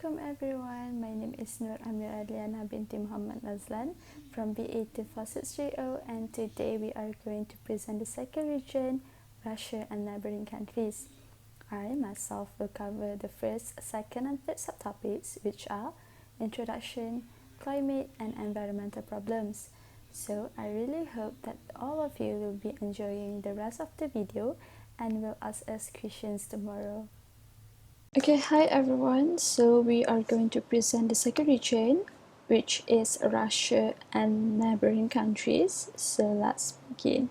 Assalamualaikum everyone, my name is Nur Amir Adliana binti Muhammad Nazlan from B84630, and today we are going to present the second region, Russia and neighboring countries. I myself will cover the first, second and third subtopics, which are introduction, climate and environmental problems. So I really hope that all of you will be enjoying the rest of the video and will ask us questions tomorrow. Okay, hi everyone. So we are going to present the second region, which is Russia and neighboring countries. So let's begin.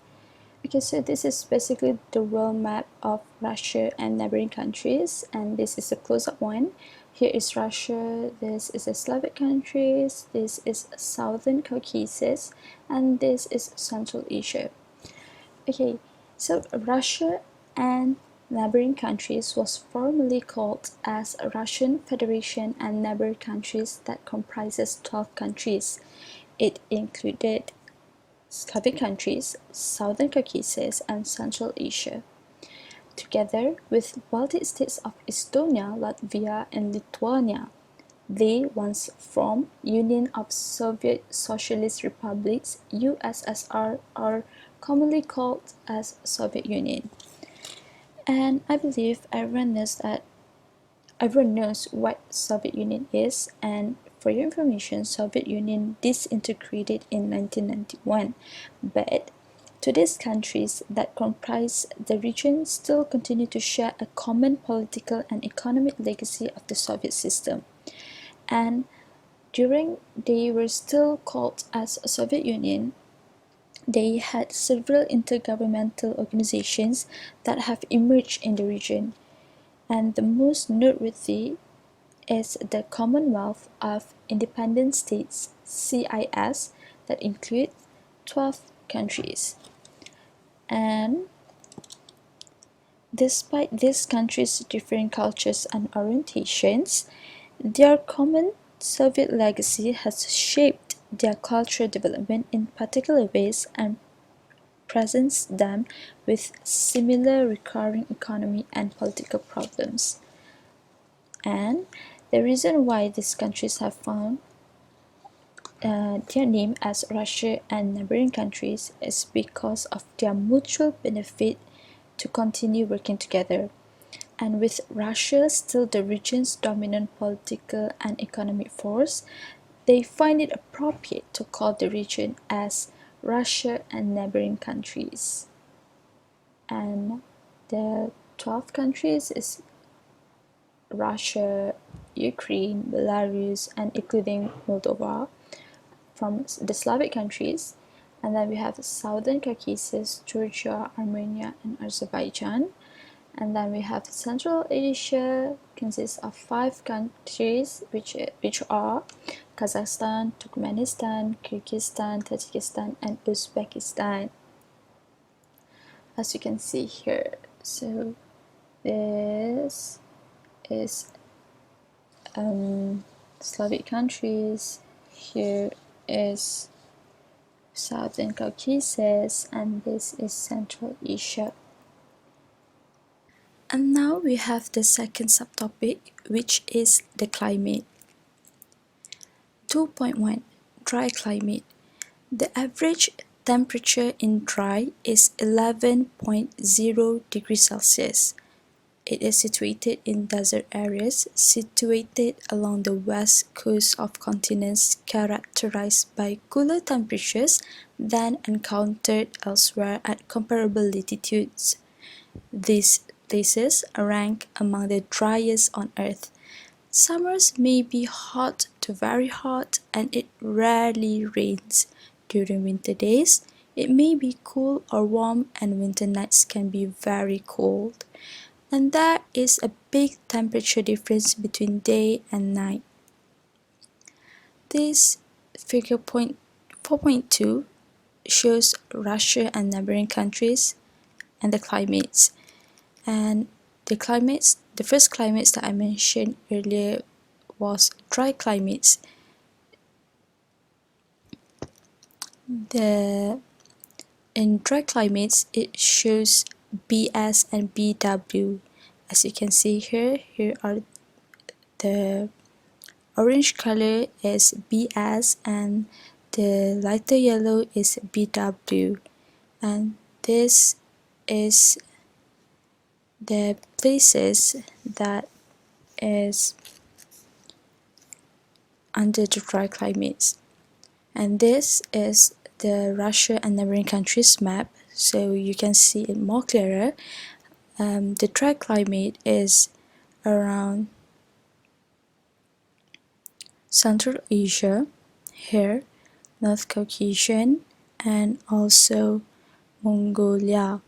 Okay, so this is basically the world map of Russia and neighboring countries, and this is a close-up one. Here is Russia, this is the Slavic countries, this is Southern Caucasus, and this is Central Asia. Okay, so Russia and neighboring countries was formerly called as Russian Federation and neighboring countries that comprises 12 countries. It included Slavic countries, Southern Caucasus, and Central Asia. Together with Baltic states of Estonia, Latvia, and Lithuania, they once formed Union of Soviet Socialist Republics (USSR), or commonly called as Soviet Union. And I believe everyone knows what Soviet Union is, and for your information, Soviet Union disintegrated in 1991, but today's countries that comprise the region still continue to share a common political and economic legacy of the Soviet system. And during they were still called as Soviet Union, they had several intergovernmental organizations that have emerged in the region, and the most noteworthy is the Commonwealth of Independent States (CIS) that include 12 countries. And despite these countries' different cultures and orientations, their common Soviet legacy has shaped their cultural development in particular ways and presents them with similar recurring economic and political problems. And the reason why these countries have found their name as Russia and neighboring countries is because of their mutual benefit to continue working together. And with Russia still the region's dominant political and economic force, they find it appropriate to call the region as Russia and neighboring countries. And the 12 countries is Russia, Ukraine, Belarus, and including Moldova from the Slavic countries. And then we have Southern Caucasus, Georgia, Armenia, and Azerbaijan. And then we have Central Asia, consists of 5 countries, which are Kazakhstan, Turkmenistan, Kyrgyzstan, Tajikistan, and Uzbekistan. As you can see here, so this is Slavic countries. Here is Southern Caucasus, and this is Central Asia. And now we have the second subtopic, which is the climate. 2.1 Dry climate. The average temperature in dry is 11.0 degrees Celsius. It is situated in desert areas situated along the west coast of continents characterized by cooler temperatures than encountered elsewhere at comparable latitudes. These places rank among the driest on Earth. Summers may be hot to very hot, and it rarely rains. During winter days, it may be cool or warm, and winter nights can be very cold. And there is a big temperature difference between day and night. This figure 4.2 shows Russia and neighboring countries and the climates. And the first climates that I mentioned earlier was dry climates. In dry climates, it shows BS and BW. As you can see here are the orange color is BS and the lighter yellow is BW. And this is the places that is under the dry climates. And this is the Russia and neighboring countries map, so you can see it more clearer. The dry climate is around Central Asia, here, North Caucasian, and also Mongolia.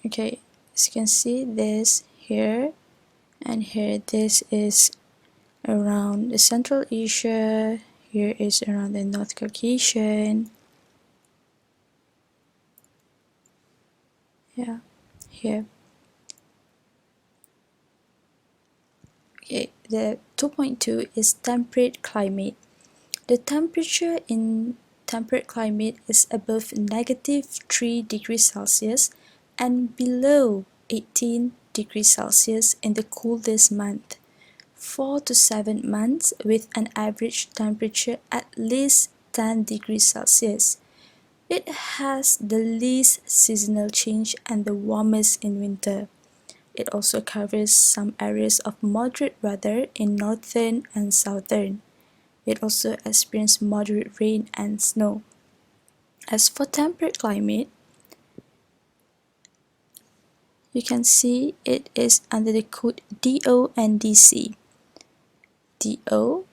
Okay, as you can see, this here and here, this is around the Central Asia, here is around the North Caucasian. Yeah, here. Okay, the 2.2 is temperate climate. The temperature in temperate climate is above -3 degrees Celsius and below 18 degrees Celsius in the coolest month. 4 to 7 months with an average temperature at least 10 degrees Celsius. It has the least seasonal change and the warmest in winter. It also covers some areas of moderate weather in northern and southern. It also experiences moderate rain and snow. As for temperate climate, you can see it is under the code DO and DC. DO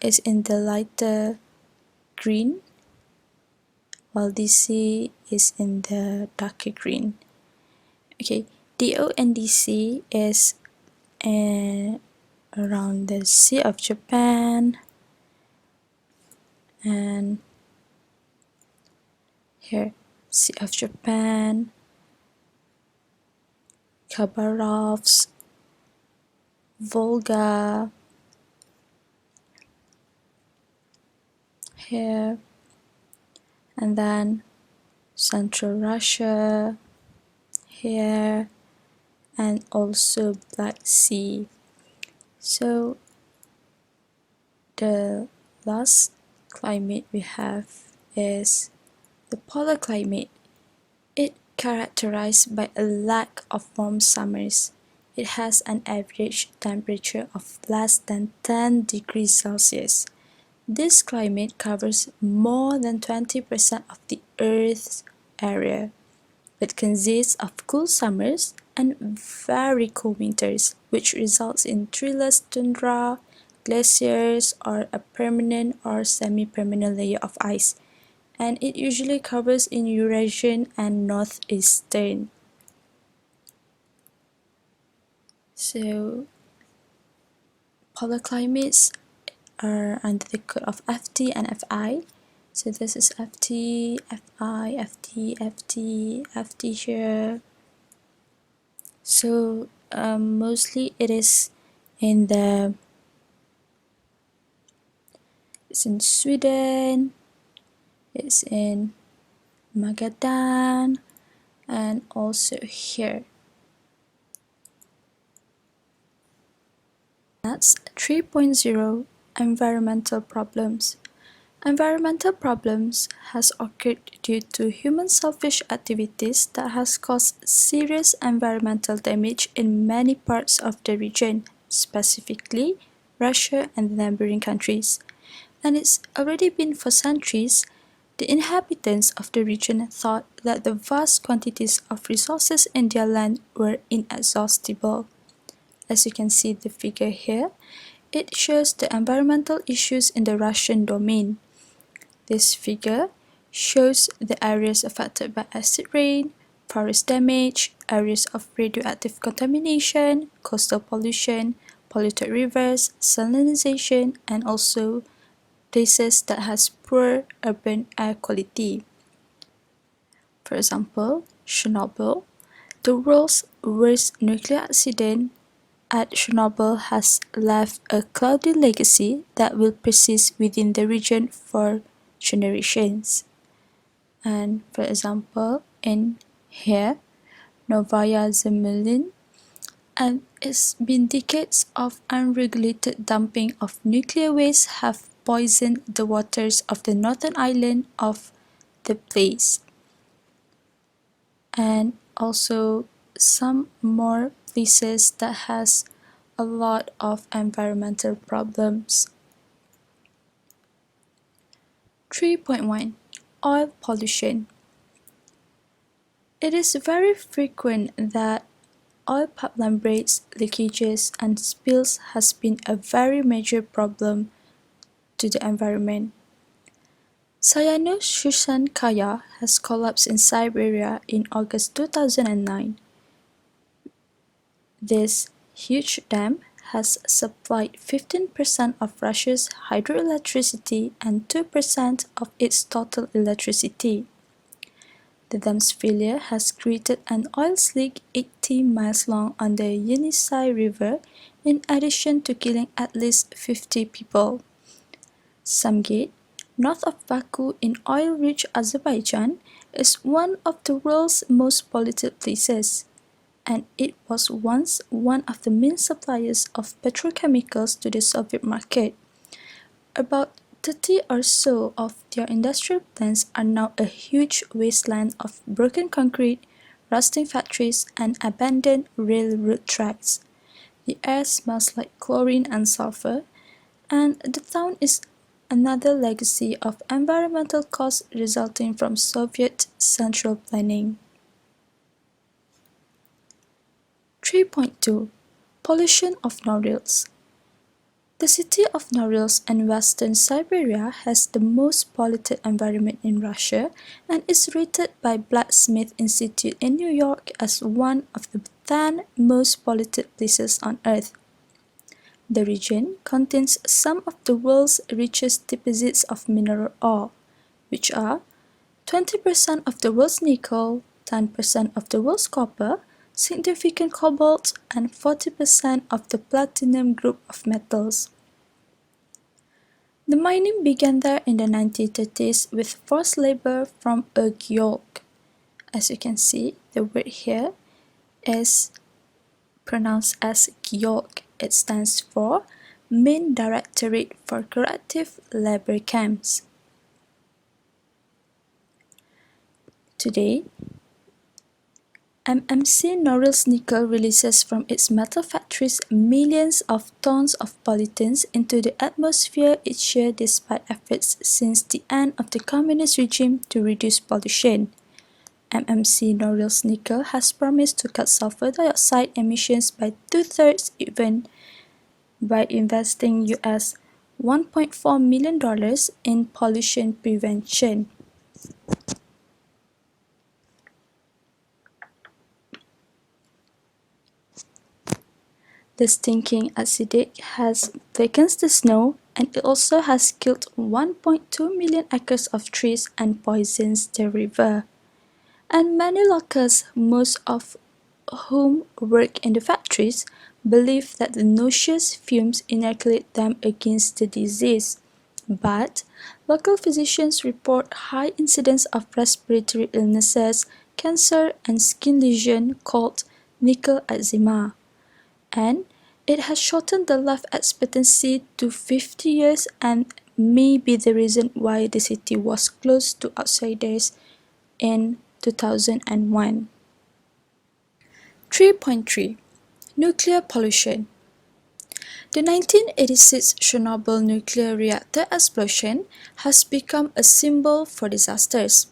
is in the lighter green, while DC is in the darker green. Okay, DO and DC is around the Sea of Japan and here, Sea of Japan, Khabarovsk, Volga, here, and then Central Russia, here, and also Black Sea. So the last climate we have is the polar climate. It characterized by a lack of warm summers. It has an average temperature of less than 10 degrees Celsius. This climate covers more than 20% of the Earth's area. It consists of cool summers and very cold winters, which results in treeless tundra, glaciers, or a permanent or semi-permanent layer of ice, and it usually covers in Eurasian and northeastern. So, polar climates are under the code of FT and FI. So this is FT, FI, FT, FT, FT here. So mostly it's in Sweden, it's in Magadan, and also here. That's 3.0 environmental problems. Environmental problems has occurred due to human selfish activities that has caused serious environmental damage in many parts of the region, specifically Russia and the neighboring countries. And it's already been for centuries. The inhabitants of the region thought that the vast quantities of resources in their land were inexhaustible. As you can see the figure here, it shows the environmental issues in the Russian domain. This figure shows the areas affected by acid rain, forest damage, areas of radioactive contamination, coastal pollution, polluted rivers, salinization, and also places that has poor urban air quality. For example, Chernobyl, the world's worst nuclear accident at Chernobyl has left a cloudy legacy that will persist within the region for generations. And for example, in here, Novaya Zemlya, and it's been decades of unregulated dumping of nuclear waste have poisoned the waters of the northern island of the place. And also some more places that has a lot of environmental problems. 3.1 Oil pollution. It is very frequent that oil pipeline breaks, leakages, and spills has been a very major problem to the environment. Cyanosusan Kaya has collapsed in Siberia in August 2009. This huge dam has supplied 15% of Russia's hydroelectricity and 2% of its total electricity. The dam's failure has created an oil slick 80 miles long on the Yenisei River, in addition to killing at least 50 people. Samgate, north of Baku in oil-rich Azerbaijan, is one of the world's most polluted places, and it was once one of the main suppliers of petrochemicals to the Soviet market. About 30 or so of their industrial plants are now a huge wasteland of broken concrete, rusting factories, and abandoned railroad tracks. The air smells like chlorine and sulfur, and the town is another legacy of environmental costs resulting from Soviet central planning. 3.2 Pollution of Norilsk. The city of Norilsk in western Siberia has the most polluted environment in Russia and is rated by Blacksmith Institute in New York as one of the 10 most polluted places on Earth. The region contains some of the world's richest deposits of mineral ore, which are 20% of the world's nickel, 10% of the world's copper, significant cobalt, and 40% of the platinum group of metals. The mining began there in the 1930s with forced labor from a geolog. As you can see, the word here is pronounced as geolog. It stands for Main Directorate for Corrective Labor Camps. Today, MMC Norilsk Nickel releases from its metal factories millions of tons of pollutants into the atmosphere each year despite efforts since the end of the communist regime to reduce pollution. MMC Norilsk Nickel has promised to cut sulfur dioxide emissions by 2/3 even by investing US $1.4 million in pollution prevention. The stinking acidic has thickens the snow, and it also has killed 1.2 million acres of trees and poisons the river. And many locals, most of whom work in the factories, believe that the noxious fumes inoculate them against the disease. But local physicians report high incidence of respiratory illnesses, cancer, and skin lesion called nickel eczema. And it has shortened the life expectancy to 50 years and may be the reason why the city was closed to outsiders in 2001. 3.3 Nuclear pollution. The 1986 Chernobyl nuclear reactor explosion has become a symbol for disasters,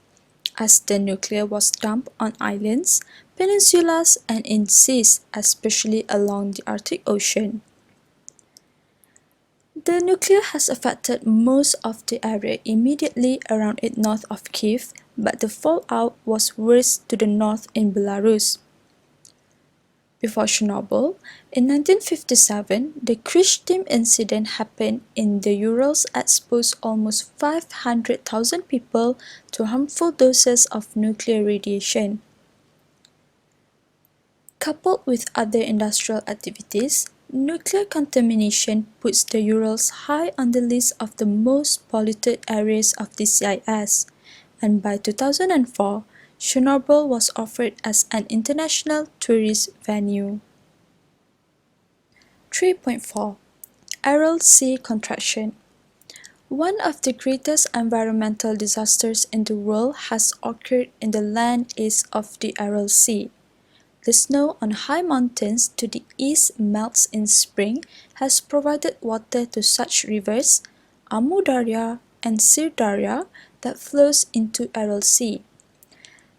as the nuclear was dumped on islands, peninsulas, and in seas, especially along the Arctic Ocean. The nuclear has affected most of the area immediately around it north of Kiev, but the fallout was worse to the north in Belarus. Before Chernobyl, in 1957, the Krishtim incident happened in the Urals, exposed almost 500,000 people to harmful doses of nuclear radiation. Coupled with other industrial activities, nuclear contamination puts the Urals high on the list of the most polluted areas of the CIS, and by 2004, Chernobyl was offered as an international tourist venue. 3.4 Aral Sea Contraction. One of the greatest environmental disasters in the world has occurred in the land east of the Aral Sea. The snow on high mountains to the east melts in spring has provided water to such rivers, Amu Darya and Sir Darya, that flows into Aral Sea.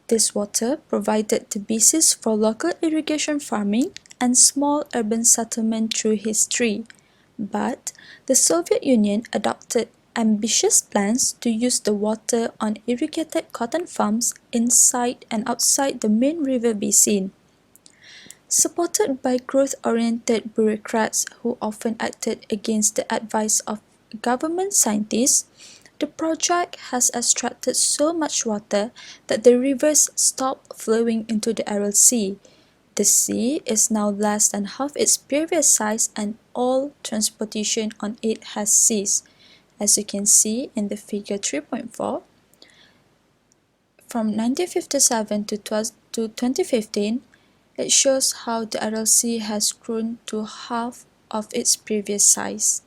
This water provided the basis for local irrigation farming and small urban settlement through history. But the Soviet Union adopted ambitious plans to use the water on irrigated cotton farms inside and outside the main river basin. Supported by growth-oriented bureaucrats who often acted against the advice of government scientists, the project has extracted so much water that the rivers stopped flowing into the Aral Sea. The sea is now less than half its previous size and all transportation on it has ceased. As you can see in the figure 3.4, from 1957 to 2015, it shows how the Aral Sea has grown to half of its previous size.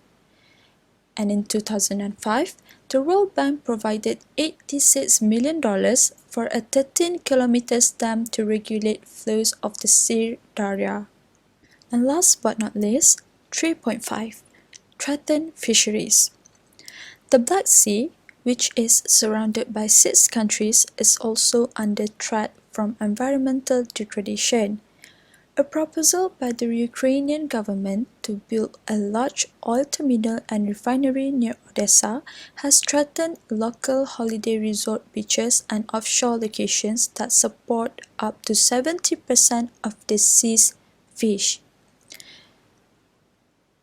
And in 2005, the World Bank provided $86 million for a 13-kilometer dam to regulate flows of the Sir Darya. And last but not least, 3.5 Threatened Fisheries. The Black Sea, which is surrounded by 6 countries, is also under threat from environmental degradation. A proposal by the Ukrainian government to build a large oil terminal and refinery near Odessa has threatened local holiday resort beaches and offshore locations that support up to 70% of the sea's fish.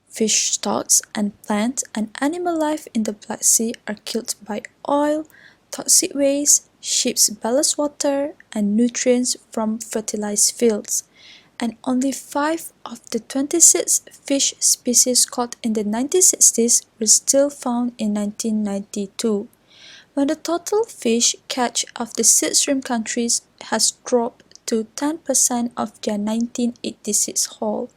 Fish stocks and plant and animal life in the Black Sea are killed by oil, toxic waste, ships' ballast water, and nutrients from fertilized fields. And only 5 of the 26 fish species caught in the 1960s were still found in 1992, when the total fish catch of the 6 rim countries has dropped to 10% of their 1986 haul.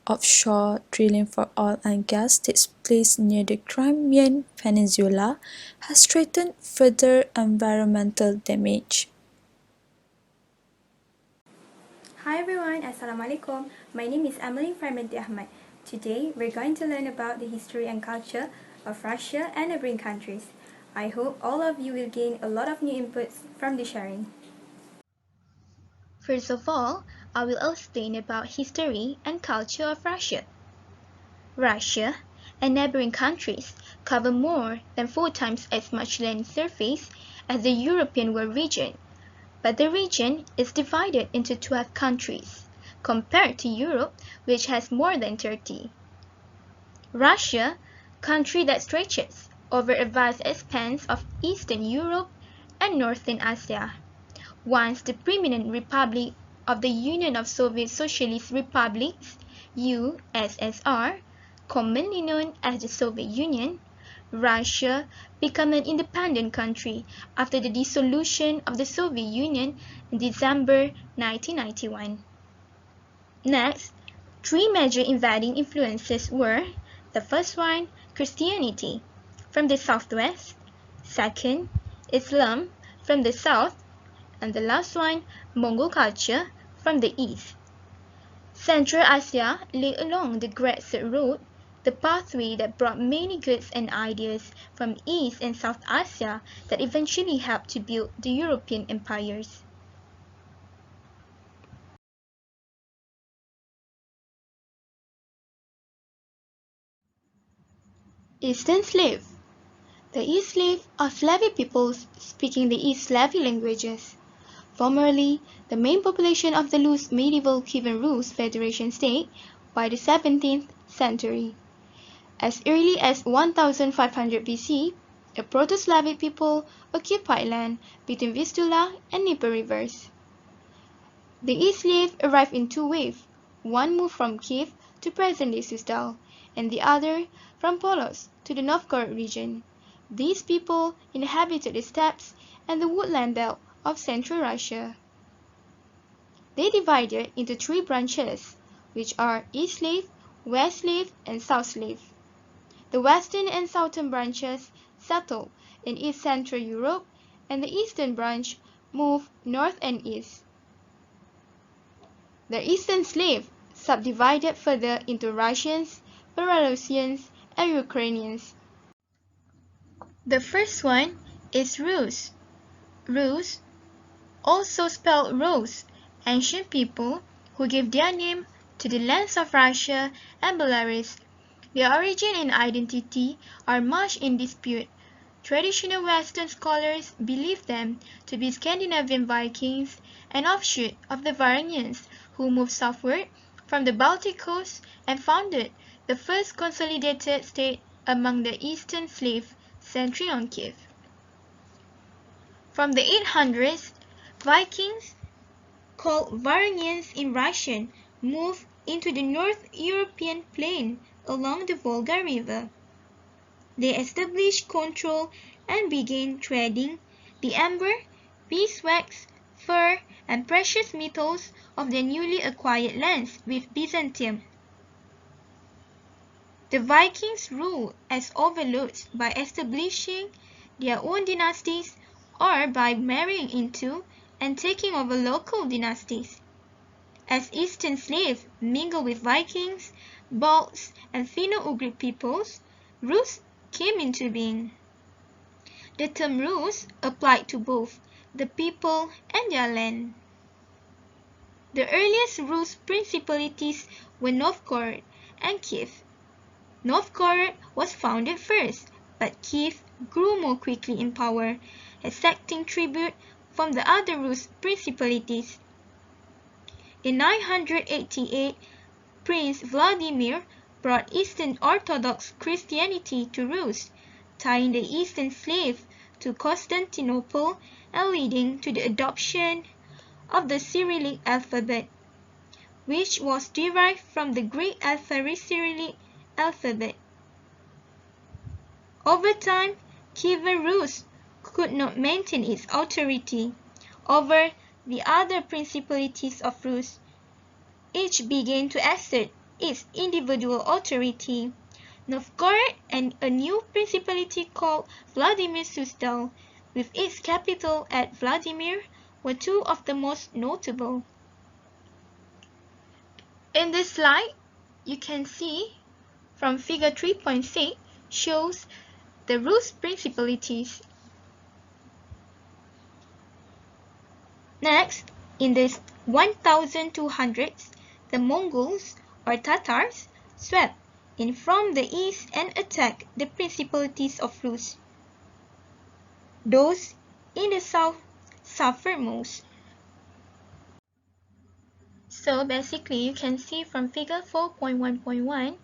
Offshore drilling for oil and gas takes place near the Crimean Peninsula has threatened further environmental damage. Hi everyone, Assalamualaikum. My name is Emily Farmenti Ahmad. Today we're going to learn about the history and culture of Russia and neighboring countries. I hope all of you will gain a lot of new inputs from the sharing. First of all, I will explain about history and culture of Russia. Russia and neighboring countries cover more than 4 times as much land surface as the European world region, but the region is divided into 12 countries, compared to Europe, which has more than 30. Russia, country that stretches over a vast expanse of Eastern Europe and Northern Asia. Once the preeminent republic of the Union of Soviet Socialist Republics, USSR, commonly known as the Soviet Union, Russia became an independent country after the dissolution of the Soviet Union in December 1991. Next, 3 major invading influences were: the first one, Christianity from the southwest; second, Islam from the south; and the last one, Mongol culture from the east. Central Asia lay along the Great Silk Road, the pathway that brought many goods and ideas from East and South Asia that eventually helped to build the European empires. Eastern Slave. The East Slave are Slavic peoples speaking the East Slavic languages. Formerly the main population of the loose medieval Kievan Rus Federation state by the 17th century. As early as 1500 BC, a Proto-Slavic people occupied land between Vistula and Dnieper rivers. The East Slaves arrived in 2 waves. One moved from Kiev to present-day Suzdal, and the other from Polos to the Novgorod region. These people inhabited the steppes and the woodland belt of central Russia. They divided into 3 branches, which are East Slave, West Slave and South Slave. The western and southern branches settled in East Central Europe, and the eastern branch moved north and east. The eastern slave subdivided further into Russians, Belarusians, and Ukrainians. The first one is Rus. Rus, also spelled Rose, ancient people who gave their name to the lands of Russia and Belarus. Their origin and identity are much in dispute. Traditional Western scholars believe them to be Scandinavian Vikings, an offshoot of the Varangians, who moved southward from the Baltic coast and founded the first consolidated state among the Eastern Slaves, centering on Kiev. From the 800s, Vikings, called Varangians in Russian, moved into the North European plain along the Volga River. They established control and began trading the amber, beeswax, fur, and precious metals of their newly acquired lands with Byzantium. The Vikings ruled as overlords by establishing their own dynasties or by marrying into and taking over local dynasties. As Eastern slaves mingled with Vikings, Balts, and Finno-Ugric peoples, Rus came into being. The term Rus applied to both the people and their land. The earliest Rus principalities were Novgorod and Kiev. Novgorod was founded first, but Kiev grew more quickly in power, exacting tribute from the other Rus principalities. In 988, Prince Vladimir brought Eastern Orthodox Christianity to Rus, tying the Eastern slave to Constantinople and leading to the adoption of the Cyrillic alphabet, which was derived from the Greek Cyrillic alphabet. Over time, Kievan Rus could not maintain its authority over the other principalities of Rus. Each began to assert its individual authority. Novgorod and a new principality called Vladimir Suzdal, with its capital at Vladimir, were two of the most notable. In this slide, you can see from figure 3.6 shows the Rus principalities. Next, in the 1200s, the Mongols or Tatars swept in from the east and attacked the principalities of Rus. Those in the south suffered most. So basically you can see from figure 4.1.1,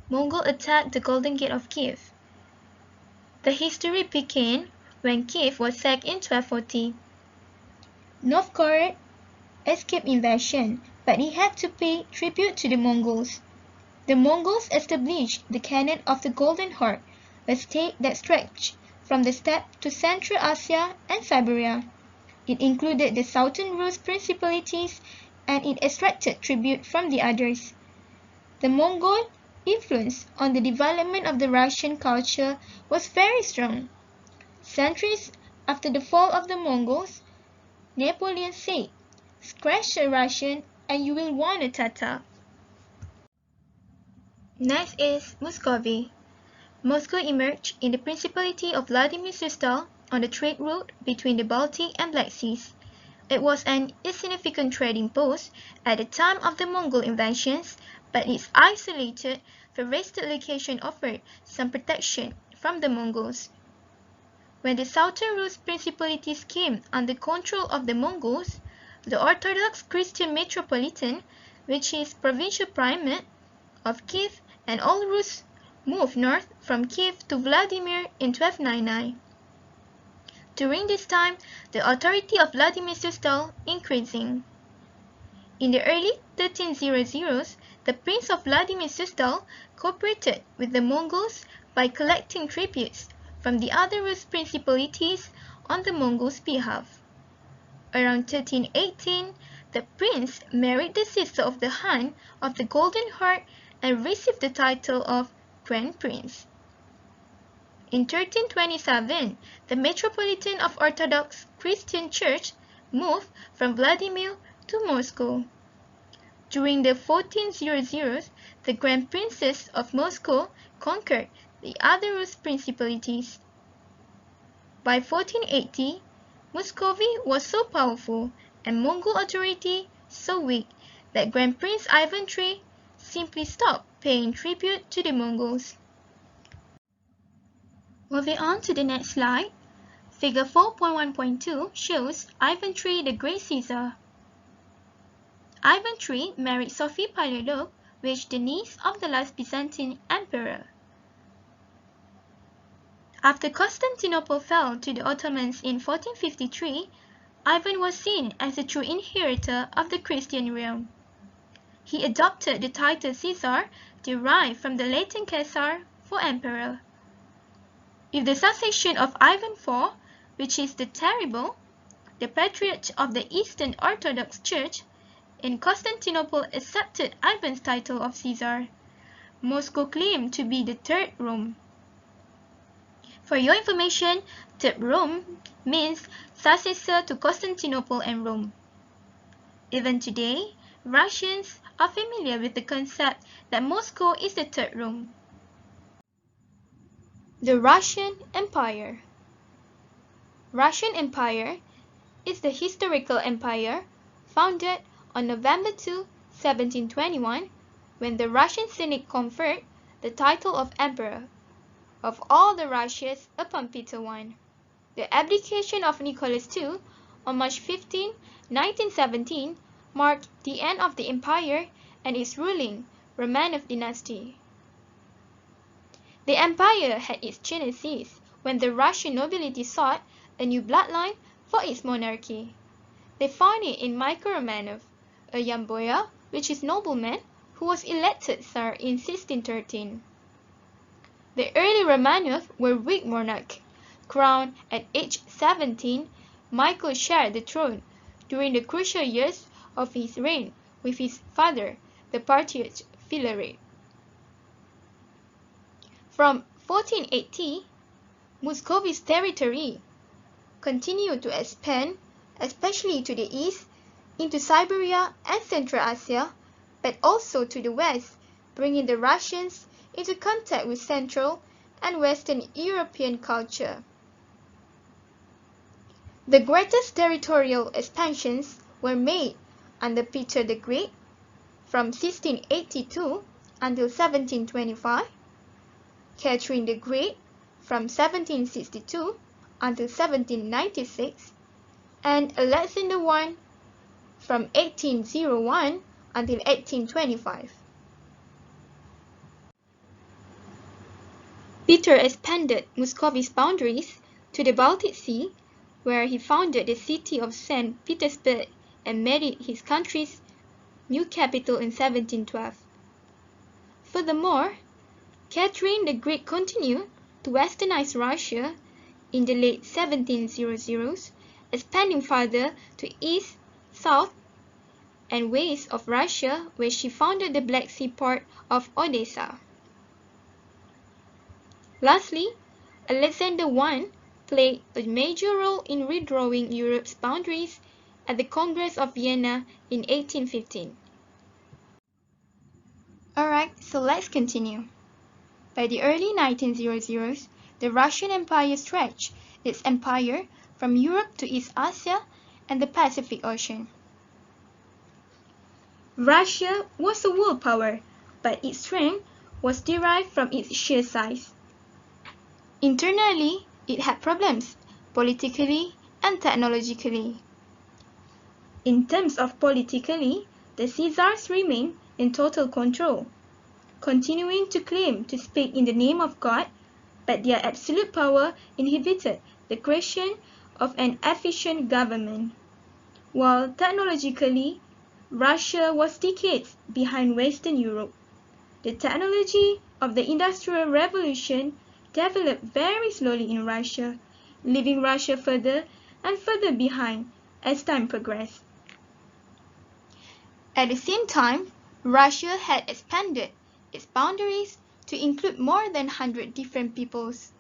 Mongol attacked the Golden Gate of Kiev. The history began when Kiev was sacked in 1240. Novgorod escaped invasion, but he had to pay tribute to the Mongols. The Mongols established the Khanate of the Golden Horde, a state that stretched from the steppe to Central Asia and Siberia. It included the southern Rus principalities, and it extracted tribute from the others. The Mongol influence on the development of the Russian culture was very strong. Centuries after the fall of the Mongols, Napoleon said, "Scratch a Russian and you will want a Tatar." Next is Muscovy. Moscow emerged in the Principality of Vladimir Suzdal on the trade route between the Baltic and Black Seas. It was an insignificant trading post at the time of the Mongol invasions, but its isolated, forested location offered some protection from the Mongols. When the southern Rus principalities came under control of the Mongols, the Orthodox Christian Metropolitan, which is provincial primate of Kiev, and all Rus moved north from Kiev to Vladimir in 1299. During this time, the authority of Vladimir Suzdal increasing. In the early 1300s, the Prince of Vladimir Suzdal cooperated with the Mongols by collecting tributes from the other Rus principalities on the Mongols' behalf. Around 1318, the prince married the sister of the Khan of the Golden Horde and received the title of Grand Prince. In 1327, the Metropolitan of Orthodox Christian Church moved from Vladimir to Moscow. During the 1400s, the Grand Princes of Moscow conquered the other Rus principalities. By 1480, Muscovy was so powerful and Mongol authority so weak that Grand Prince Ivan III simply stopped paying tribute to the Mongols. Moving on to the next slide, figure 4.1.2 shows Ivan III the Great Caesar. Ivan III married Sophie Paleolog, which the niece of the last Byzantine emperor. After Constantinople fell to the Ottomans in 1453, Ivan was seen as the true inheritor of the Christian realm. He adopted the title Caesar, derived from the Latin Caesar for emperor. With the succession of Ivan IV, which is the Terrible, the Patriarch of the Eastern Orthodox Church, and Constantinople accepted Ivan's title of Caesar, Moscow claimed to be the Third Rome. For your information, Third Rome means successor to Constantinople and Rome. Even today, Russians are familiar with the concept that Moscow is the Third Rome. The Russian Empire. Russian Empire is the historical empire founded on November 2, 1721, when the Russian Senate conferred the title of Emperor of all the Russias upon Peter I. The abdication of Nicholas II on March 15, 1917 marked the end of the empire and its ruling Romanov dynasty. The empire had its genesis when the Russian nobility sought a new bloodline for its monarchy. They found it in Michael Romanov, a young boyar, which is nobleman, who was elected Tsar in 1613. The early Romanov were weak monarchs. Crowned at age 17, Michael shared the throne during the crucial years of his reign with his father, the Patriarch Filaret. From 1480, Muscovy's territory continued to expand, especially to the east, into Siberia and Central Asia, but also to the west, bringing the Russians into contact with Central and Western European culture. The greatest territorial expansions were made under Peter the Great from 1682 until 1725, Catherine the Great from 1762 until 1796, and Alexander I from 1801 until 1825. Peter expanded Muscovy's boundaries to the Baltic Sea, where he founded the city of St. Petersburg and made it his country's new capital in 1712. Furthermore, Catherine the Great continued to westernize Russia in the late 1700s, expanding farther to east, south, and west of Russia, where she founded the Black Sea port of Odessa. Lastly, Alexander I played a major role in redrawing Europe's boundaries at the Congress of Vienna in 1815. Alright, so let's continue. By the early 1900s, the Russian Empire stretched its empire from Europe to East Asia and the Pacific Ocean. Russia was a world power, but its strength was derived from its sheer size. Internally, it had problems, politically and technologically. In terms of politically, the Caesars remained in total control, continuing to claim to speak in the name of God, but their absolute power inhibited the creation of an efficient government. While technologically, Russia was decades behind Western Europe. The technology of the Industrial Revolution developed very slowly in Russia, leaving Russia further and further behind as time progressed. At the same time, Russia had expanded its boundaries to include more than 100 different peoples.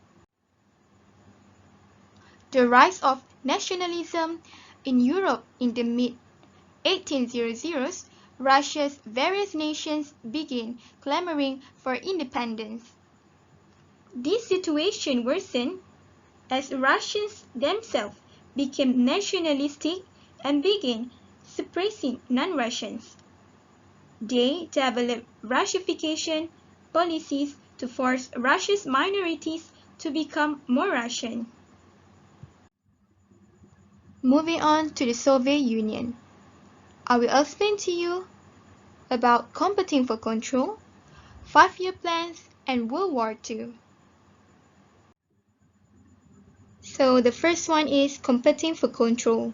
The rise of nationalism in Europe in the mid-1800s, Russia's various nations began clamoring for independence. This situation worsened as Russians themselves became nationalistic and began suppressing non-Russians. They developed Russification policies to force Russia's minorities to become more Russian. Moving on to the Soviet Union, I will explain to you about competing for control, 5-year plans, and World War II. So the first one is competing for control.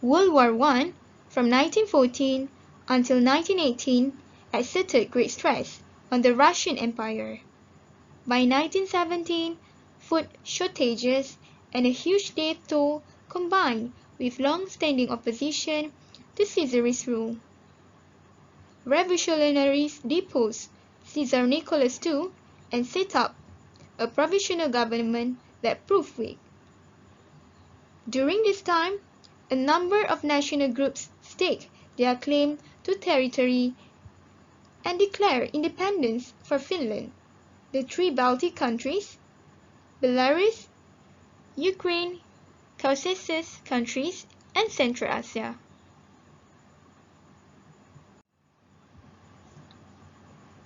World War I, from 1914 until 1918, exerted great stress on the Russian Empire. By 1917, food shortages and a huge death toll combined with long-standing opposition to Caesar's rule. Revolutionaries deposed Caesar Nicholas II and set up a provisional government that proved weak. During this time, a number of national groups staked their claim to territory and declared independence for Finland, the 3 Baltic countries, Belarus, Ukraine, Caucasus countries, and Central Asia.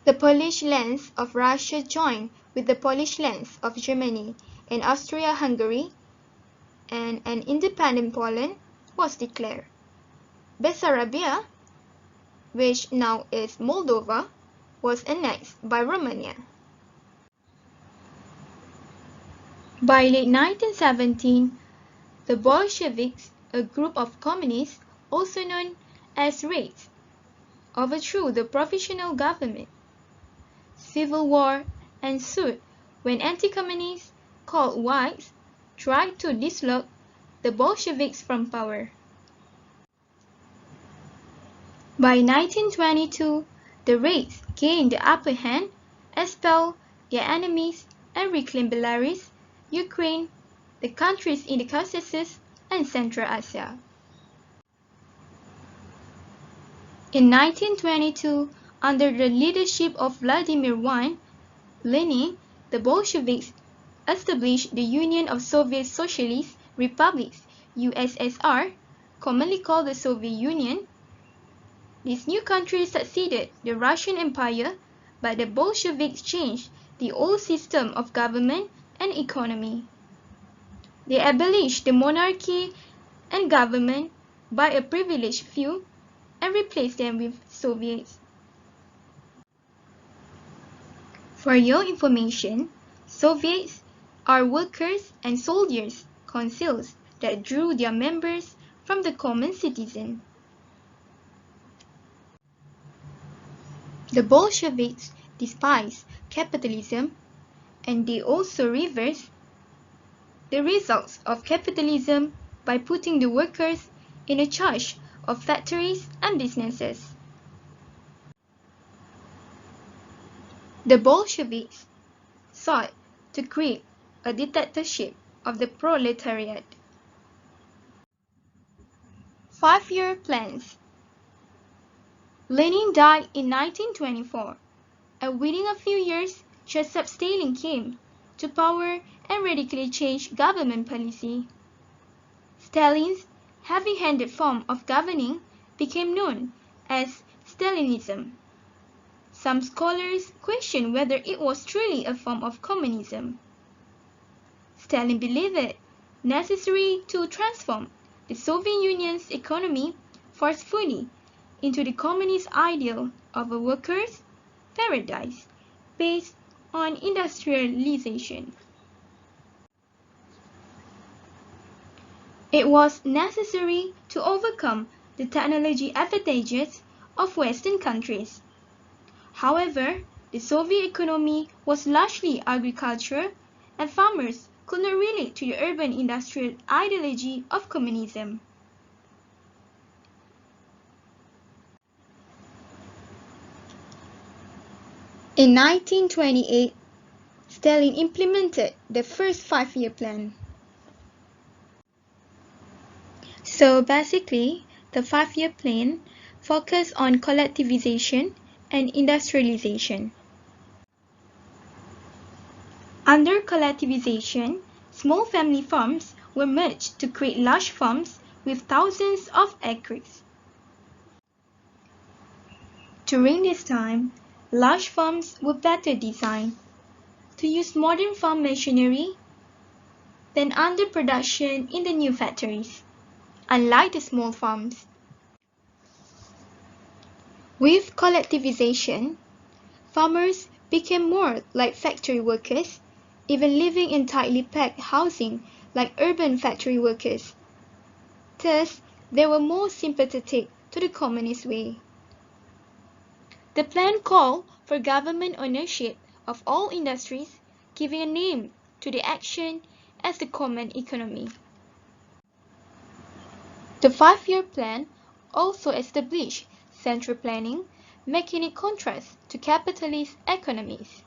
The Polish lands of Russia joined with the Polish lands of Germany and Austria-Hungary, and an independent Poland was declared. Bessarabia, which now is Moldova, was annexed by Romania. By late 1917, the Bolsheviks, a group of communists also known as Reds, overthrew the provisional government. Civil war ensued when anti-communists called Whites tried to dislodge the Bolsheviks from power. By 1922, the Reds gained the upper hand, expelled their enemies, and reclaimed Belarus, Ukraine, the countries in the Caucasus, and Central Asia. In 1922, under the leadership of Vladimir I, Lenin, the Bolsheviks established the Union of Soviet Socialist Republics, USSR, commonly called the Soviet Union. This new country succeeded the Russian Empire, but the Bolsheviks changed the old system of government and economy. They abolished the monarchy and government by a privileged few and replaced them with Soviets. For your information, Soviets are workers and soldiers' councils that drew their members from the common citizen. The Bolsheviks despised capitalism, and they also reversed the results of capitalism by putting the workers in charge of factories and businesses. The Bolsheviks sought to create a dictatorship of the proletariat. 5-year plans. Lenin died in 1924, and within a few years, Joseph Stalin came to power and radically changed government policy. Stalin's heavy-handed form of governing became known as Stalinism. Some scholars question whether it was truly a form of communism. Stalin believed it necessary to transform the Soviet Union's economy forcefully into the communist ideal of a workers' paradise based on industrialization. It was necessary to overcome the technology advantages of Western countries. However, the Soviet economy was largely agricultural, and farmers could not relate to the urban industrial ideology of communism. In 1928, Stalin implemented the first five-year plan. So basically, the five-year plan focused on collectivization and industrialization. Under collectivization, small family farms were merged to create large farms with thousands of acres. During this time, large farms were better designed to use modern farm machinery than underproduction in the new factories, unlike the small farms. With collectivization, farmers became more like factory workers, even living in tightly packed housing like urban factory workers. Thus, they were more sympathetic to the communist way. The plan called for government ownership of all industries, giving a name to the action as the common economy. The five-year plan also established central planning, making it contrast to capitalist economies.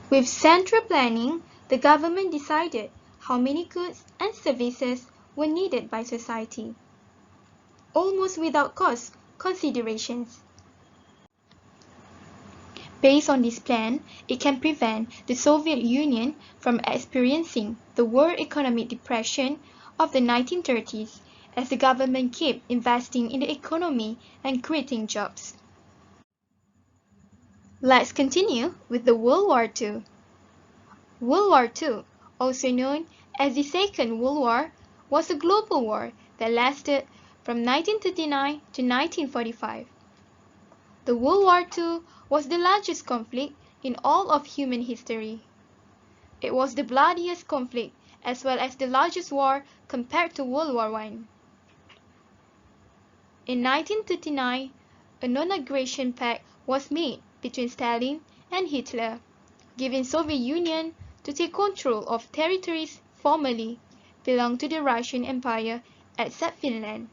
With central planning, the government decided how many goods and services were needed by society, almost without cost considerations. Based on this plan, it can prevent the Soviet Union from experiencing the world economic depression of the 1930s as the government kept investing in the economy and creating jobs. Let's continue with the World War II. World War II, also known as the Second World War, was a global war that lasted from 1939 to 1945. The World War II was the largest conflict in all of human history. It was the bloodiest conflict as well as the largest war compared to World War I. In 1939, a non-aggression pact was made between Stalin and Hitler, giving Soviet Union to take control of territories formerly belonged to the Russian Empire except Finland.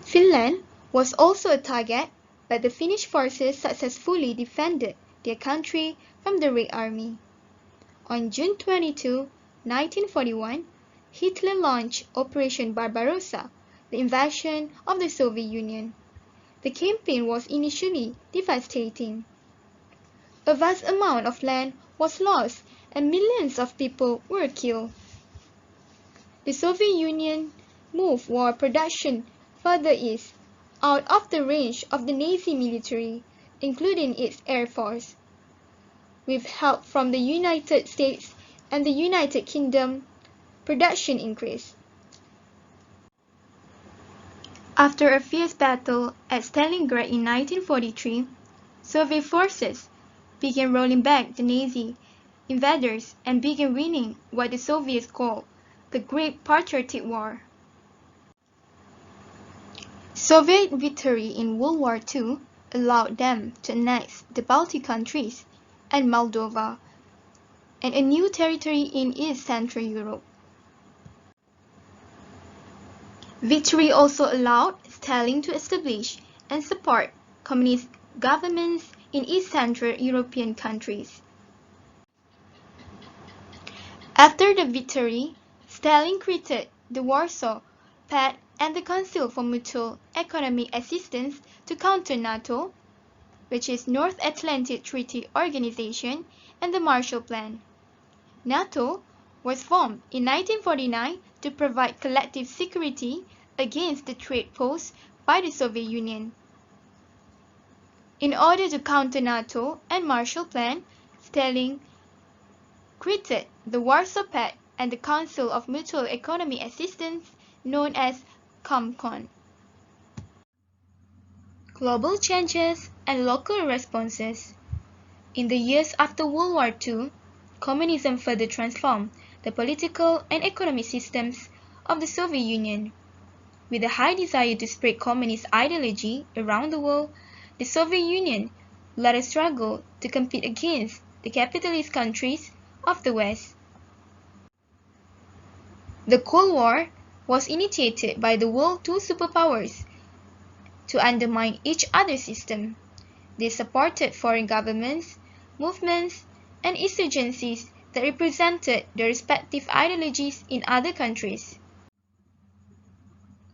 Finland was also a target, but the Finnish forces successfully defended their country from the Red Army. On June 22, 1941, Hitler launched Operation Barbarossa, the invasion of the Soviet Union. The campaign was initially devastating. A vast amount of land was lost and millions of people were killed. The Soviet Union moved war production further east, out of the range of the Nazi military, including its air force. With help from the United States and the United Kingdom, production increased. After a fierce battle at Stalingrad in 1943, Soviet forces began rolling back the Nazi invaders and began winning what the Soviets called the Great Patriotic War. Soviet victory in World War II allowed them to annex the Baltic countries and Moldova and a new territory in East Central Europe. Victory also allowed Stalin to establish and support communist governments in East Central European countries. After the victory, Stalin created the Warsaw Pact and the Council for Mutual Economic Assistance to counter NATO, which is North Atlantic Treaty Organization, and the Marshall Plan. NATO was formed in 1949 to provide collective security against the threat posed by the Soviet Union. In order to counter NATO and Marshall Plan, Stalin created the Warsaw Pact and the Council of Mutual Economic Assistance, known as COMCON. Global changes and local responses. In the years after World War II, communism further transformed the political and economic systems of the Soviet Union. With a high desire to spread communist ideology around the world, the Soviet Union led a struggle to compete against the capitalist countries of the West. The Cold War was initiated by the world's two superpowers to undermine each other's system. They supported foreign governments, movements, and insurgencies that represented their respective ideologies in other countries.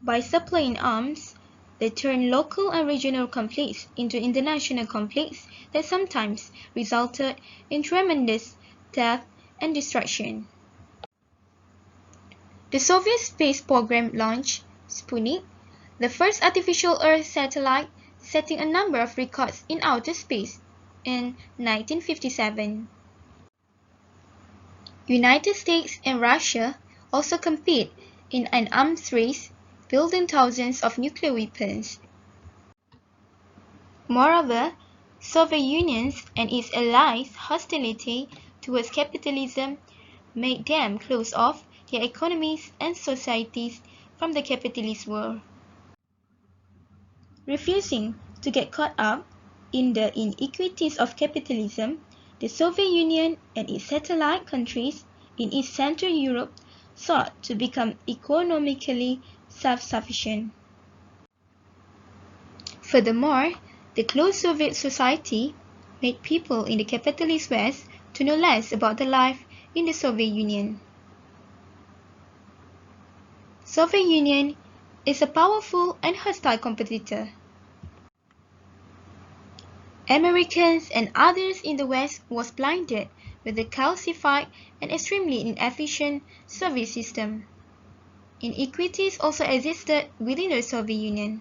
By supplying arms, they turned local and regional conflicts into international conflicts that sometimes resulted in tremendous death and destruction. The Soviet space program launched Sputnik, the first artificial Earth satellite, setting a number of records in outer space in 1957. United States and Russia also compete in an arms race, building thousands of nuclear weapons. Moreover, Soviet Union and its allies' hostility towards capitalism made them close off their economies and societies from the capitalist world. Refusing to get caught up in the inequities of capitalism, the Soviet Union and its satellite countries in East Central Europe sought to become economically self-sufficient. Furthermore, the closed Soviet society made people in the capitalist West to know less about the life in the Soviet Union. Soviet Union is a powerful and hostile competitor. Americans and others in the West was blinded with the calcified and extremely inefficient Soviet system. Inequities also existed within the Soviet Union.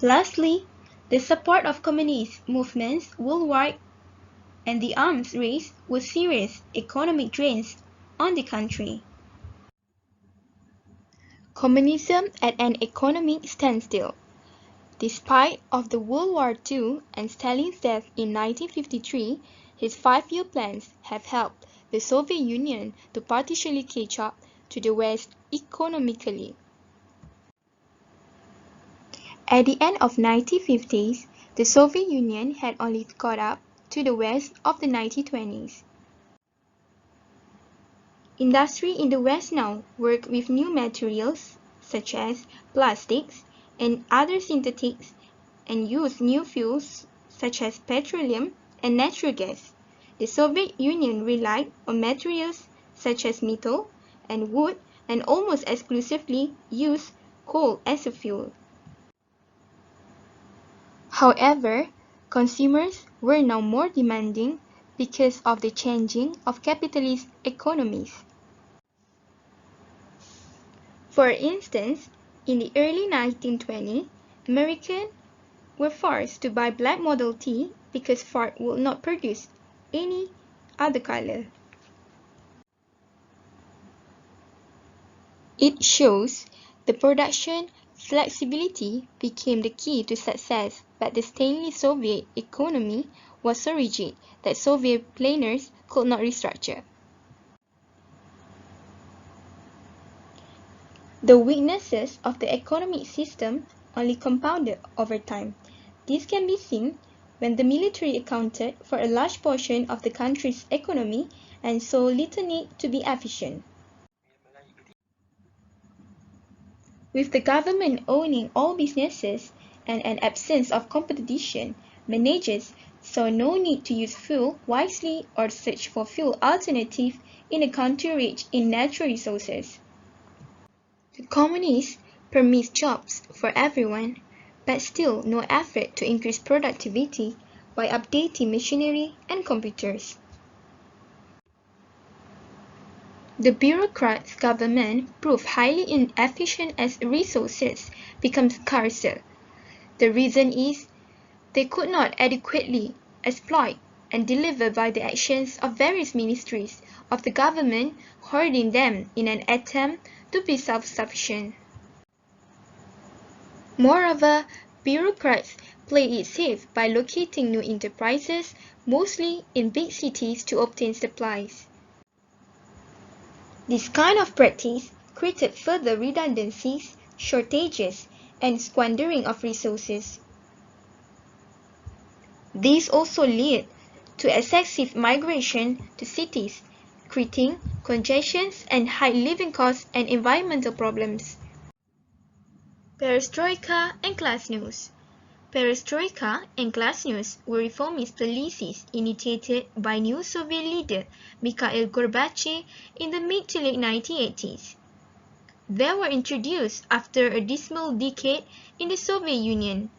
Lastly, the support of communist movements worldwide and the arms race were serious economic drains on the country. Communism at an economic standstill. Despite of the World War II and Stalin's death in 1953, his 5-year plans have helped the Soviet Union to partially catch up to the West economically. At the end of 1950s, the Soviet Union had only caught up to the West of the 1920s. Industry in the West now work with new materials such as plastics and other synthetics and use new fuels such as petroleum and natural gas. The Soviet Union relied on materials such as metal and wood and almost exclusively used coal as a fuel. However, consumers were now more demanding because of the changing of capitalist economies. For instance, in the early 1920s, Americans were forced to buy black Model T because Ford would not produce any other color. It shows the production flexibility became the key to success, but the stainless Soviet economy was so rigid that Soviet planners could not restructure. The weaknesses of the economic system only compounded over time. This can be seen when the military accounted for a large portion of the country's economy and so little need to be efficient. With the government owning all businesses and an absence of competition, managers saw no need to use fuel wisely or search for fuel alternatives in a country rich in natural resources. The communists promised jobs for everyone, but still no effort to increase productivity by updating machinery and computers. The bureaucrats' government proved highly inefficient as resources become scarcer. The reason is they could not adequately exploit and deliver by the actions of various ministries of the government hoarding them in an attempt to be self-sufficient. Moreover, bureaucrats play it safe by locating new enterprises, mostly in big cities, to obtain supplies. This kind of practice created further redundancies, shortages, and squandering of resources. These also led to excessive migration to cities, creating congestions and high living costs and environmental problems. Perestroika and class news. Perestroika and glasnost were reformist policies initiated by new Soviet leader Mikhail Gorbachev in the mid to late 1980s. They were introduced after a dismal decade in the Soviet Union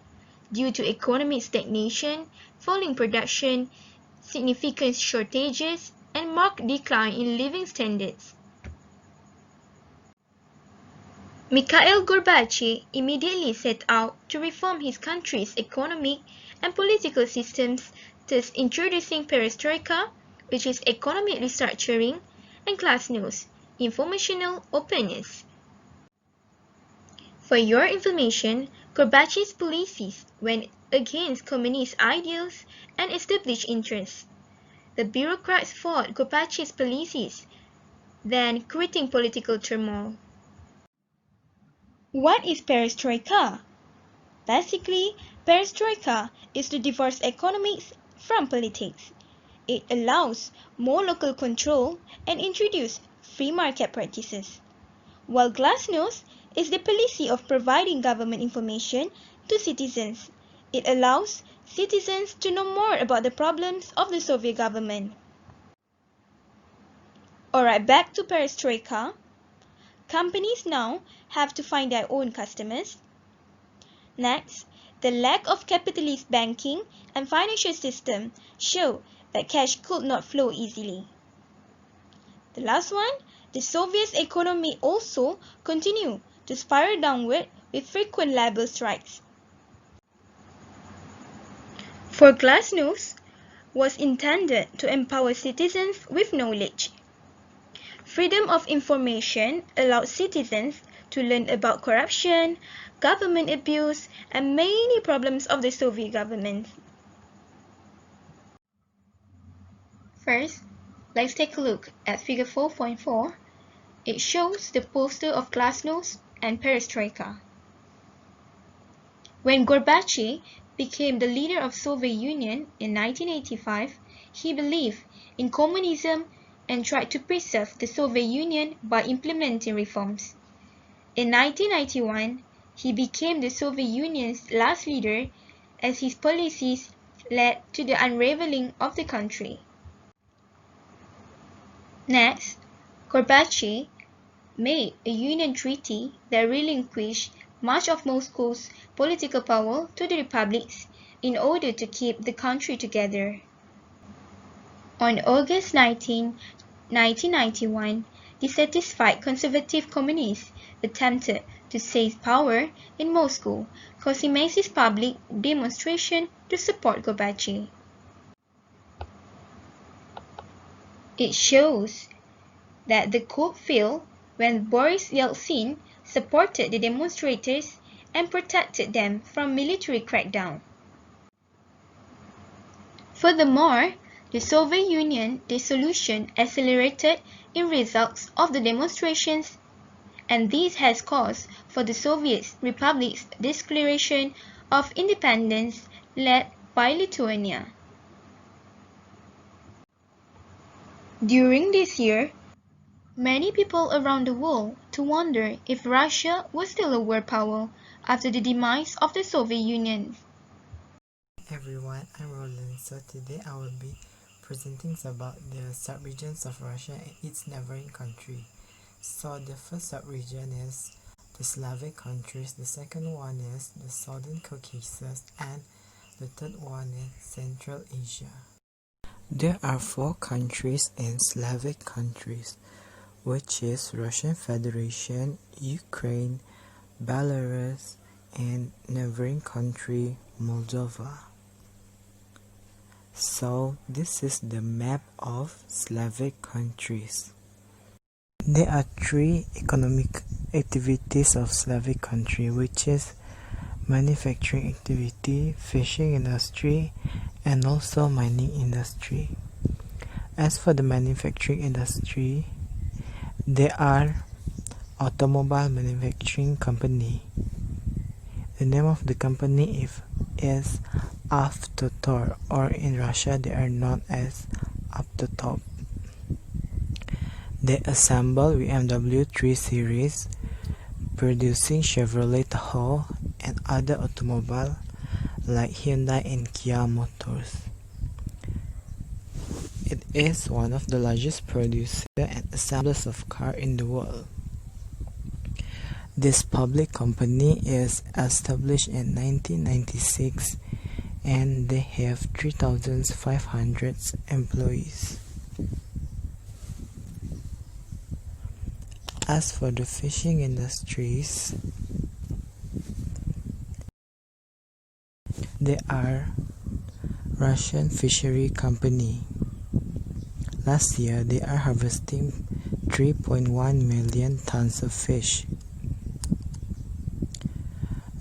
due to economic stagnation, falling production, significant shortages, and marked decline in living standards. Mikhail Gorbachev immediately set out to reform his country's economic and political systems, thus introducing perestroika, which is economic restructuring, and glasnost, informational openness. For your information, Gorbachev's policies went against communist ideals and established interests. The bureaucrats fought Gorbachev's policies, then creating political turmoil. What is perestroika? Basically, perestroika is to divorce economics from politics. It allows more local control and introduce free market practices. While glasnost is the policy of providing government information to citizens. It allows citizens to know more about the problems of the Soviet government. Alright, back to perestroika. Companies now have to find their own customers. Next, the lack of capitalist banking and financial system show that cash could not flow easily. The last one, the Soviet economy also continued to spiral downward with frequent labor strikes. For glasnost was intended to empower citizens with knowledge. Freedom of information allowed citizens to learn about corruption, government abuse, and many problems of the Soviet government. First, let's take a look at figure 4.4. It shows the poster of glasnost and perestroika. When Gorbachev became the leader of Soviet Union in 1985, he believed in communism and tried to preserve the Soviet Union by implementing reforms. In 1991, he became the Soviet Union's last leader as his policies led to the unraveling of the country. Next, Gorbachev made a union treaty that relinquished much of Moscow's political power to the republics in order to keep the country together. On August 19, 1991, dissatisfied conservative communists attempted to seize power in Moscow, causing massive public demonstrations to support Gorbachev. It shows that the coup failed when Boris Yeltsin supported the demonstrators and protected them from military crackdown. Furthermore, the Soviet Union dissolution accelerated in results of the demonstrations, and this has caused for the Soviet Republic's declaration of independence led by Lithuania. During this year, many people around the world to wonder if Russia was still a world power after the demise of the Soviet Union. Hey everyone, I'm Roland. So today I will be presenting about the subregions of Russia and its neighboring country. So the first subregion is the Slavic countries, the second one is the Southern Caucasus, and the third one is Central Asia. There are 4 countries in Slavic countries, which is Russian Federation, Ukraine, Belarus, and neighboring country Moldova. So this is the map of Slavic countries. There are 3 economic activities of Slavic country, which is manufacturing activity, fishing industry, and also mining industry. As for the manufacturing industry, there are automobile manufacturing company. The name of the company is Avtotor, or in Russia they are known as Avtotop. They assemble BMW 3 Series, producing Chevrolet Tahoe and other automobile like Hyundai and Kia Motors. It is one of the largest producers and assemblers of cars in the world. This public company is established in 1996 and they have 3,500 employees. As for the fishing industries, they are Russian fishery company. Last year, they are harvesting 3.1 million tons of fish.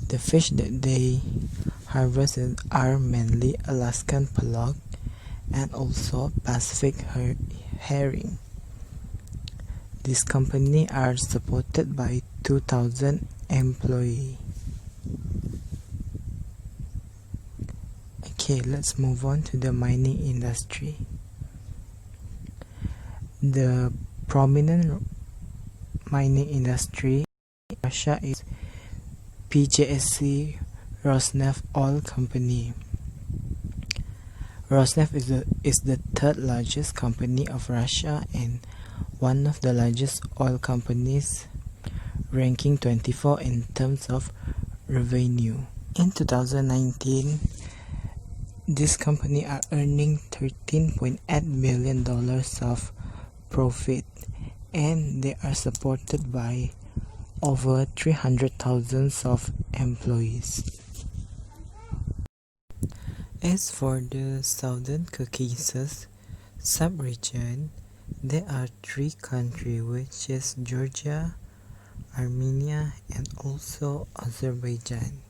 The fish that they harvest are mainly Alaskan pollock and also Pacific herring. This company are supported by 2,000 employees. Okay, let's move on to the mining industry. The prominent mining industry in Russia is PJSC Rosneft Oil Company. Rosneft is the third largest company of Russia and one of the largest oil companies, ranking 24 in terms of revenue. In 2019, this company are earning $13.8 million of profit and they are supported by over 300,000 of employees. As for the Southern Caucasus subregion, there are three countries, which is Georgia, Armenia, and also Azerbaijan.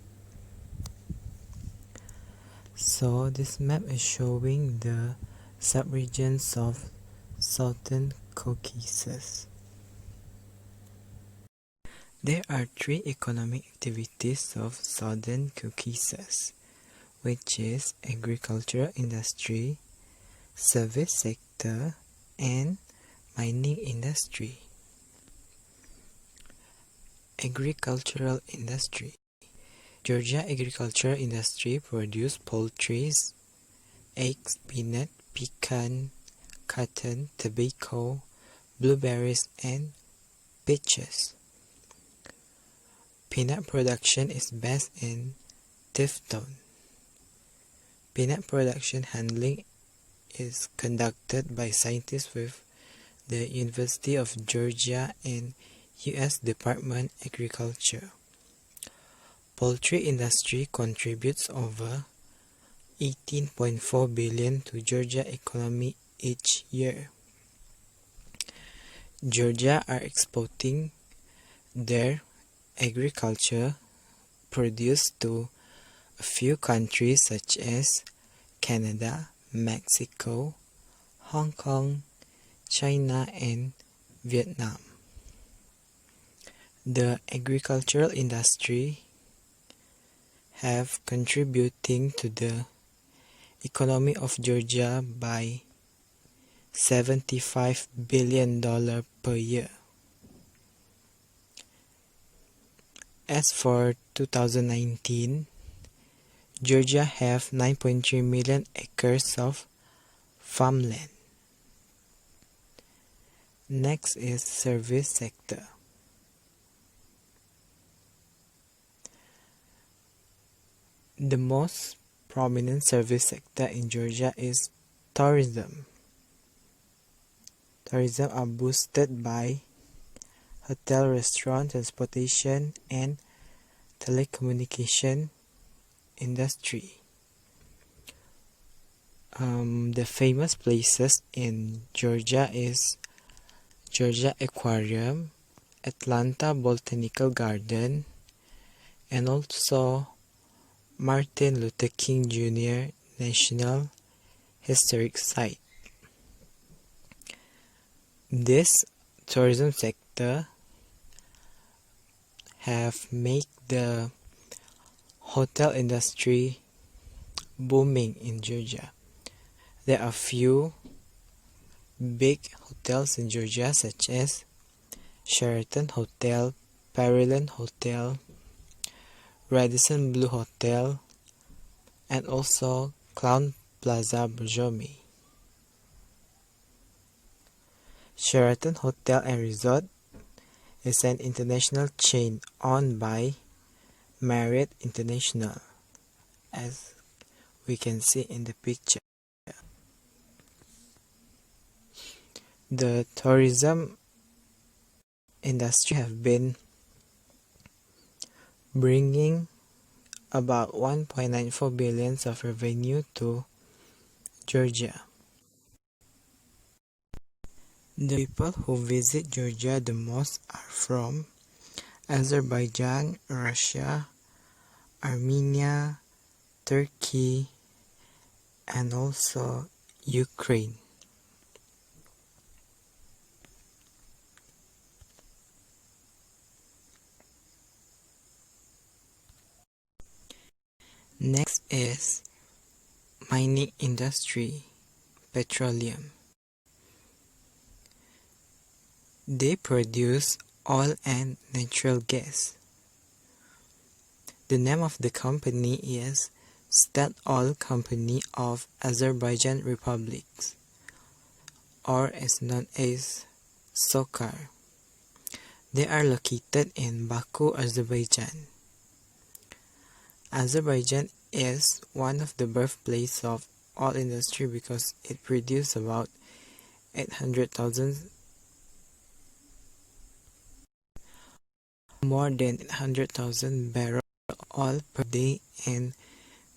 So this map is showing the subregions of Southern Caucasus. There are three economic activities of Southern Caucasus, which is agricultural industry, service sector, and mining industry. Agricultural industry. Georgia agricultural industry produce poultry, eggs, peanut, pecan, cotton, tobacco, blueberries, and peaches. Peanut production is based in Tifton. Peanut production handling is conducted by scientists with the University of Georgia and U.S. Department of Agriculture. Poultry industry contributes over $18.4 billion to Georgia economy each year. Georgia are exporting their agriculture produce to a few countries such as Canada, Mexico, Hong Kong, China, and Vietnam. The agricultural industry have contributing to the economy of Georgia by $75 billion per year. As for 2019, Georgia have 9.3 million acres of farmland. Next is service sector. The most prominent service sector in Georgia is tourism. Tourism are boosted by hotel, restaurant, transportation, and telecommunication industry. The famous places in Georgia is Georgia Aquarium, Atlanta Botanical Garden, and also Martin Luther King Jr. National Historic Site. This tourism sector have made the hotel industry booming in Georgia. There are few big hotels in Georgia such as Sheraton Hotel, Pearland Hotel, Radisson Blu Hotel, and also Clown Plaza Burjomi. Sheraton Hotel and Resort is an international chain owned by Marriott International, as we can see in the picture. The tourism industry have been bringing about 1.94 billion of revenue to Georgia. The people who visit Georgia the most are from Azerbaijan, Russia, Armenia, Turkey, and also Ukraine. Next is mining industry, petroleum. They produce oil and natural gas. The name of the company is State Oil Company of Azerbaijan Republic, or is known as SOCAR. They are located in Baku, Azerbaijan. Azerbaijan is one of the birthplaces of oil industry because it produces about 800,000 more than 800,000 barrels of oil per day and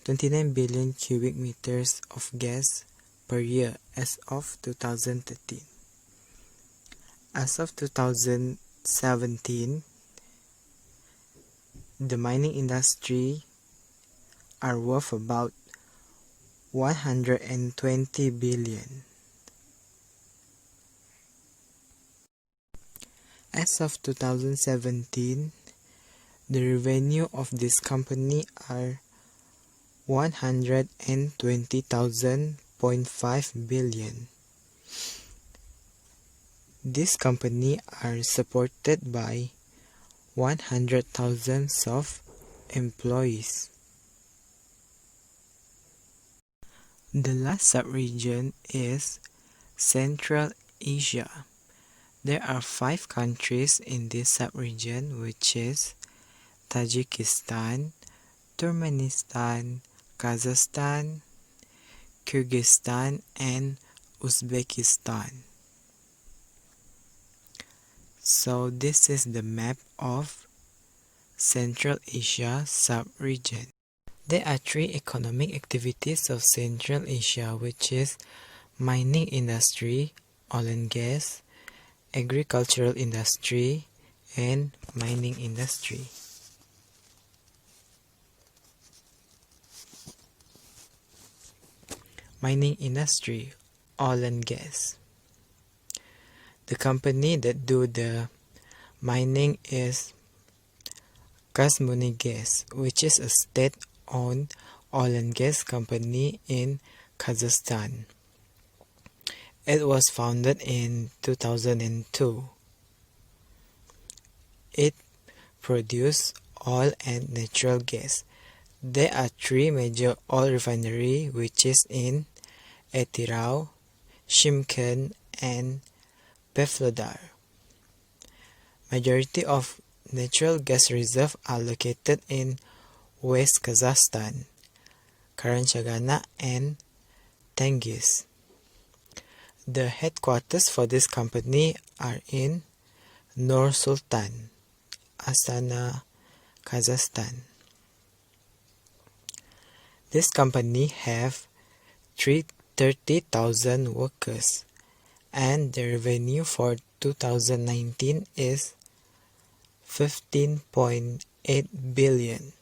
29 billion cubic meters of gas per year as of 2013. As of 2017, the mining industry are worth about 120 billion. As of 2017, the revenue of this company are 120,000.5 billion. This company are supported by 100,000 of employees. The last subregion is Central Asia. There are 5 countries in this subregion, which is Tajikistan, Turkmenistan, Kazakhstan, Kyrgyzstan, and Uzbekistan. So this is the map of Central Asia subregion. There are 3 economic activities of Central Asia, which is mining industry, oil and gas, agricultural industry, and mining industry. Mining industry, oil and gas. The company that do the mining is Gas, which is a state-owned oil and gas company in Kazakhstan. It was founded in 2002. It produces oil and natural gas. There are 3 major oil refineries, which is in Etirau, Shymkent, and Pavlodar. Majority of natural gas reserves are located in West Kazakhstan, Karachagana, and Tengiz. The headquarters for this company are in Nur Sultan, Astana, Kazakhstan. This company have 330,000 workers, and the revenue for 2019 is 15.8 billion.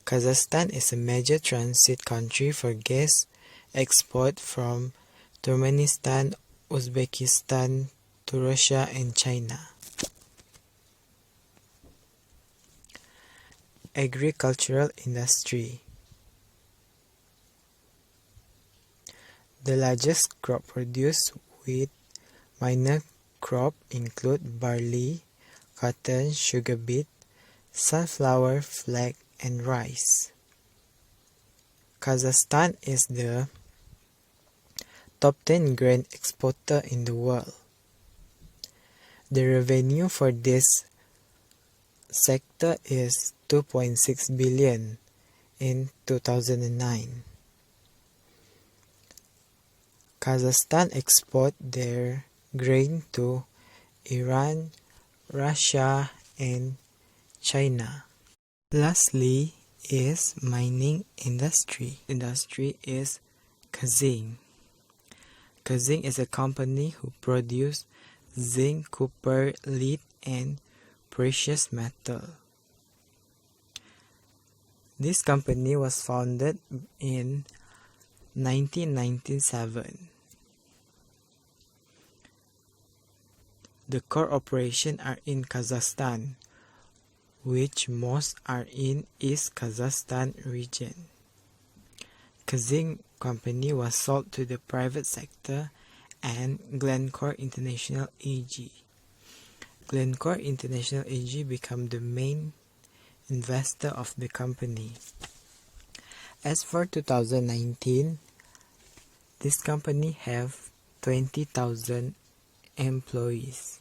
Kazakhstan is a major transit country for gas export from Turkmenistan, Uzbekistan to Russia and China. Agricultural industry. The largest crop produced with minor crops include barley, cotton, sugar beet, sunflower, flax, and rice. Kazakhstan is the top 10 grain exporter in the world. The revenue for this sector is 2.6 billion in 2009. Kazakhstan export their grain to Iran, Russia, and China. Lastly is mining industry. Industry is Kazing. Kazing is a company who produce zinc, copper, lead, and precious metal. This company was founded in 1997. The core operations are in Kazakhstan, which most are in East Kazakhstan region. Kazing company was sold to the private sector and Glencore International AG. Glencore International AG became the main investor of the company. As for 2019, this company have 20,000 employees.